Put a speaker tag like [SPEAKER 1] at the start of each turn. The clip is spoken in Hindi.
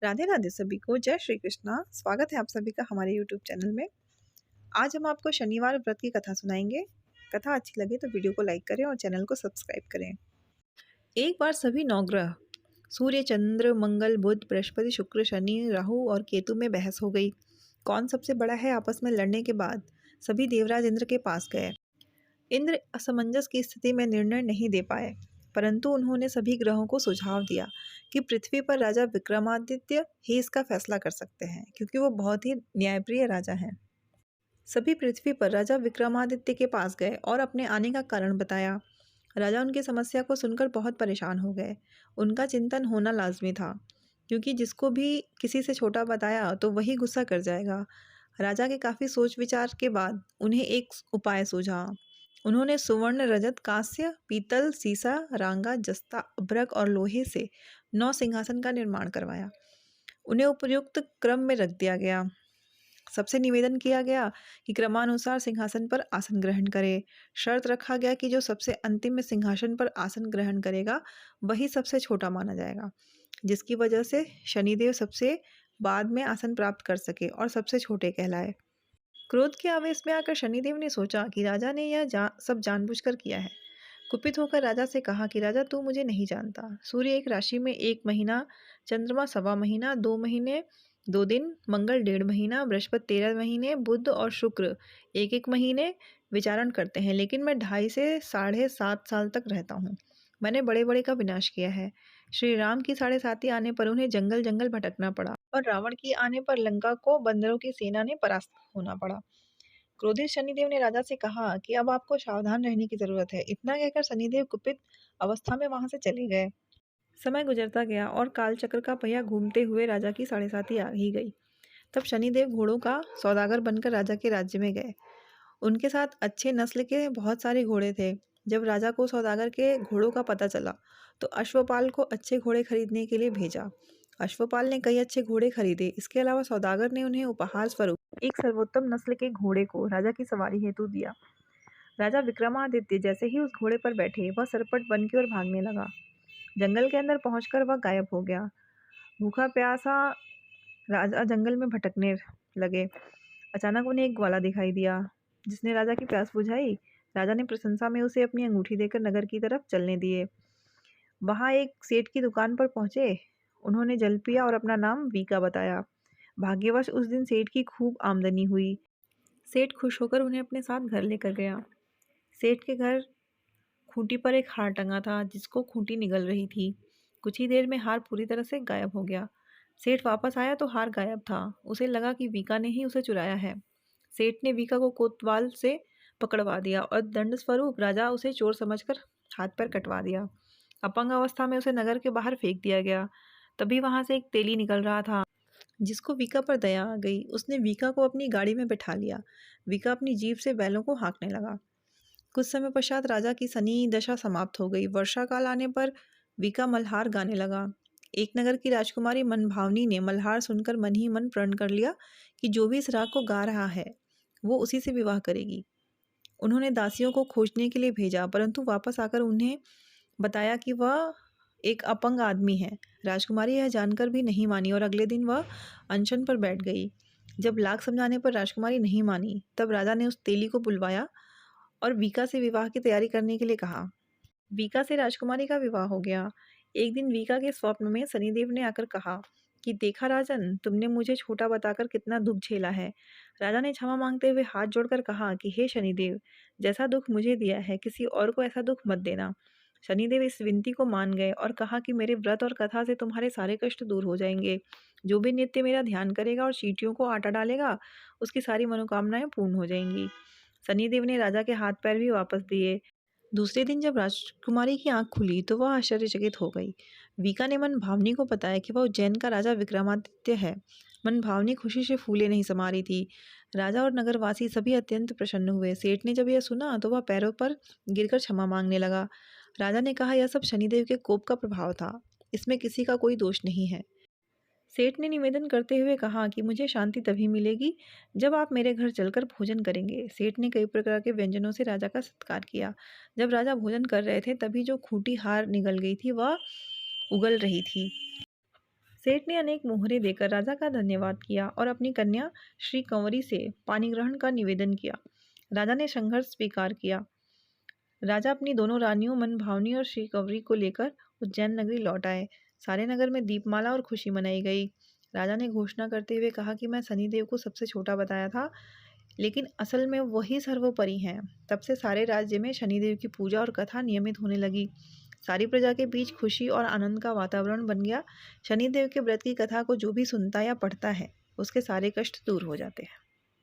[SPEAKER 1] राधे राधे सभी को। जय श्री कृष्णा। स्वागत है आप सभी का हमारे यूट्यूब चैनल में। आज हम आपको शनिवार व्रत की कथा सुनाएंगे। कथा अच्छी लगे तो वीडियो को लाइक करें और चैनल को सब्सक्राइब करें। एक बार सभी नवग्रह सूर्य, चंद्र, मंगल, बुध, बृहस्पति, शुक्र, शनि, राहु और केतु में बहस हो गई। कौन सबसे बड़ा है, आपस में लड़ने के बाद सभी देवराज इंद्र के पास गए। इंद्र असमंजस की स्थिति में निर्णय नहीं दे पाए, परंतु उन्होंने सभी ग्रहों को सुझाव दिया कि पृथ्वी पर राजा विक्रमादित्य ही इसका फैसला कर सकते हैं, क्योंकि वो बहुत ही न्यायप्रिय राजा हैं। सभी पृथ्वी पर राजा विक्रमादित्य के पास गए और अपने आने का कारण बताया। राजा उनकी समस्या को सुनकर बहुत परेशान हो गए। उनका चिंतन होना लाजमी था, क्योंकि जिसको भी किसी से छोटा बताया तो वही गुस्सा कर जाएगा। राजा के काफ़ी सोच विचार के बाद उन्हें एक उपाय सूझा। उन्होंने सुवर्ण, रजत, कांस्य, पीतल, सीसा, रांगा, जस्ता, अभ्रक और लोहे से 9 सिंहासन का निर्माण करवाया। उन्हें उपयुक्त क्रम में रख दिया गया। सबसे निवेदन किया गया कि क्रमानुसार सिंहासन पर आसन ग्रहण करे। शर्त रखा गया कि जो सबसे अंतिम में सिंहासन पर आसन ग्रहण करेगा वही सबसे छोटा माना जाएगा, जिसकी वजह से शनिदेव सबसे बाद में आसन प्राप्त कर सके और सबसे छोटे कहलाए। क्रोध के आवेश में आकर शनिदेव ने सोचा कि राजा ने यह सब जानबूझकर किया है। कुपित होकर राजा से कहा कि राजा, तू मुझे नहीं जानता। सूर्य एक राशि में 1 महीना, चंद्रमा 1.25 महीना, 2 महीने 2 दिन, मंगल 1.5 महीना, बृहस्पति 13 महीने, बुध और शुक्र 1-1 महीने विचारण करते हैं, लेकिन मैं 2.5 से 7.5 साल तक रहता हूँ। मैंने बड़े बड़े का विनाश किया है। श्री राम की 7.5 आने पर उन्हें जंगल जंगल भटकना पड़ा और रावण की आने पर लंका को बंदरों की सेना ने परास्त होना पड़ा। क्रोधित शनिदेव ने राजा से कहा कि अब आपको सावधान रहने की जरूरत है। इतना कहकर शनिदेव कुपित अवस्था में वहां से चले गए। समय गुजरता गया और कालचक्र का पहिया घूमते हुए राजा की 7.5 आ ही गई। तब शनिदेव घोड़ों का सौदागर बनकर राजा के राज्य में गए। उनके साथ अच्छे नस्ल के बहुत सारे घोड़े थे। जब राजा को सौदागर के घोड़ों का पता चला तो अश्वपाल को अच्छे घोड़े खरीदने के लिए भेजा। अश्वपाल ने कई अच्छे घोड़े खरीदे। इसके अलावा सौदागर ने उन्हें उपहार स्वरूप एक सर्वोत्तम नस्ल के घोड़े को राजा की सवारी हेतु दिया। राजा विक्रमादित्य जैसे ही उस घोड़े पर बैठे, वह सरपट बन की ओर भागने लगा। जंगल के अंदर पहुंचकर वह गायब हो गया। भूखा प्यासा राजा जंगल में भटकने लगे। अचानक उन्हें एक ग्वाला दिखाई दिया, जिसने राजा की प्यास बुझाई। राजा ने प्रशंसा में उसे अपनी अंगूठी देकर नगर की तरफ चलने दिए। वहां एक सेठ की दुकान पर पहुंचे। उन्होंने जल पिया और अपना नाम वीका बताया। भाग्यवश उस दिन सेठ की खूब आमदनी हुई। सेठ खुश होकर उन्हें अपने साथ घर लेकर गया। सेठ के घर खूंटी पर एक हार टंगा था, जिसको खूंटी निगल रही थी। कुछ ही देर में हार पूरी तरह से गायब हो गया। सेठ वापस आया तो हार गायब था। उसे लगा कि वीका ने ही उसे चुराया है। सेठ ने वीका को कोतवाल से पकड़वा दिया और दंड स्वरूप राजा उसे चोर समझकर हाथ पैर कटवा दिया। अपंग अवस्था में उसे नगर के बाहर फेंक दिया गया। तभी वहां से एक तेली निकल रहा था, जिसको वीका पर दया आ गई। उसने वीका को अपनी गाड़ी में बैठा लिया। वीका अपनी जीभ से बैलों को हाँकने लगा। कुछ समय पश्चात राजा की सनी दशा समाप्त हो गई। वर्षा काल आने पर वीका मल्हार गाने लगा। एक नगर की राजकुमारी मनभावनी ने मल्हार सुनकर मन ही मन प्रण कर लिया कि जो भी इस राग को गा रहा है वो उसी से विवाह करेगी। उन्होंने दासियों को खोजने के लिए भेजा, परंतु वापस आकर उन्हें बताया कि वह एक अपंग आदमी है। राजकुमारी यह जानकर भी नहीं मानी और अगले दिन वह अनशन पर बैठ गई। जब लाख समझाने पर राजकुमारी नहीं मानी, तब राजा ने उस तेली को बुलवाया और वीका से विवाह की तैयारी करने के लिए कहा। वीका से राजकुमारी का विवाह हो गया। एक दिन वीका के स्वप्न में शनिदेव ने आकर कहा कि देखा राजन, तुमने मुझे छोटा बताकर कितना दुख झेला है। राजा ने क्षमा मांगते हुए हाथ जोड़कर कहा कि हे शनिदेव, जैसा दुख मुझे दिया है किसी और को ऐसा दुख मत देना। शनिदेव इस विनती को मान गए और कहा कि मेरे व्रत और कथा से तुम्हारे सारे कष्ट दूर हो जाएंगे। जो भी नित्य मेरा ध्यान करेगा और चींटियों को आटा डालेगा, उसकी सारी मनोकामनाएं पूर्ण हो जाएंगी। शनिदेव ने राजा के हाथ पैर भी वापस दिए। दूसरे दिन जब राजकुमारी की आंख खुली तो वह आश्चर्यचकित हो गई। वीका ने मन भावनी को बताया कि वह उज्जैन का राजा विक्रमादित्य है। मन भावनी खुशी से फूले नहीं समा रही थी। राजा और नगरवासी सभी अत्यंत प्रसन्न हुए। सेठ ने जब यह सुना तो वह पैरों पर गिरकर क्षमा मांगने लगा। राजा ने कहा, यह सब शनिदेव के कोप का प्रभाव था, इसमें किसी का कोई दोष नहीं है। सेठ ने निवेदन करते हुए कहा कि मुझे शांति तभी मिलेगी जब आप मेरे घर चलकर भोजन करेंगे। सेठ ने कई प्रकार के व्यंजनों से राजा का सत्कार किया। जब राजा भोजन कर रहे थे तभी जो खूंटी हार निगल गई थी वह उगल रही थी। सेठ ने अनेक मोहरे देकर राजा का धन्यवाद किया और अपनी कन्या श्री कंवरी से पानी ग्रहण का निवेदन किया। राजा ने संघर्ष स्वीकार किया। राजा अपनी दोनों रानियों मनभावनी और श्री कंवरी को लेकर उज्जैन नगरी लौट आए। सारे नगर में दीपमाला और खुशी मनाई गई। राजा ने घोषणा करते हुए कहा कि मैं शनिदेव को सबसे छोटा बताया था, लेकिन असल में वही सर्वोपरि हैं। तब से सारे राज्य में शनिदेव की पूजा और कथा नियमित होने लगी। सारी प्रजा के बीच खुशी और आनंद का वातावरण बन गया। शनिदेव के व्रत की कथा को जो भी सुनता या पढ़ता है, उसके सारे कष्ट दूर हो जाते हैं।